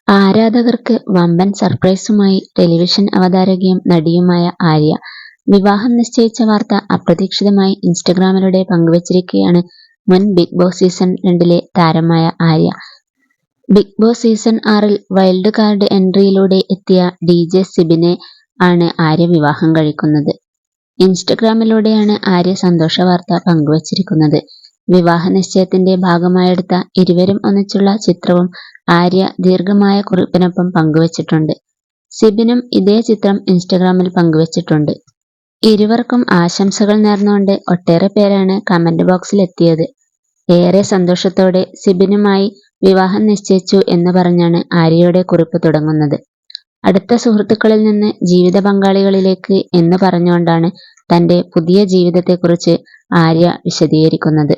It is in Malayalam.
ആരാധകർക്ക് വമ്പൻ സർപ്രൈസുമായി ടെലിവിഷൻ അവതാരകയും നടിയുമായ ആര്യ. വിവാഹം നിശ്ചയിച്ച വാർത്ത അപ്രതീക്ഷിതമായി ഇൻസ്റ്റഗ്രാമിലൂടെ പങ്കുവച്ചിരിക്കുകയാണ് മുൻ ബിഗ് ബോസ് സീസൺ 2 താരമായ Arya. Big boss season 6 wild card എൻട്രിയിലൂടെ എത്തിയ DJ സിബിനെ ആണ് ആര്യ വിവാഹം കഴിക്കുന്നത്. ഇൻസ്റ്റഗ്രാമിലൂടെയാണ് ആര്യ സന്തോഷ വാർത്ത പങ്കുവച്ചിരിക്കുന്നത്. വിവാഹ നിശ്ചയത്തിന്റെ ഭാഗമായെടുത്ത ഇരുവരും ഒന്നിച്ചുള്ള ചിത്രവും ആര്യ ദീർഘമായ കുറിപ്പിനൊപ്പം പങ്കുവച്ചിട്ടുണ്ട്. സിബിനും ഇതേ ചിത്രം ഇൻസ്റ്റഗ്രാമിൽ പങ്കുവച്ചിട്ടുണ്ട്. ഇരുവർക്കും ആശംസകൾ നേർന്നുകൊണ്ട് ഒട്ടേറെ പേരാണ് കമന്റ് ബോക്സിൽ എത്തിയത്. ഏറെ സന്തോഷത്തോടെ സിബിനുമായി വിവാഹം നിശ്ചയിച്ചു എന്ന് പറഞ്ഞാണ് ആര്യയുടെ കുറിപ്പ് തുടങ്ങുന്നത്. അടുത്ത സുഹൃത്തുക്കളിൽ നിന്ന് ജീവിത പങ്കാളികളിലേക്ക് എന്ന് പറഞ്ഞുകൊണ്ടാണ് തന്റെ പുതിയ ജീവിതത്തെക്കുറിച്ച് ആര്യ വിശദീകരിക്കുന്നത്.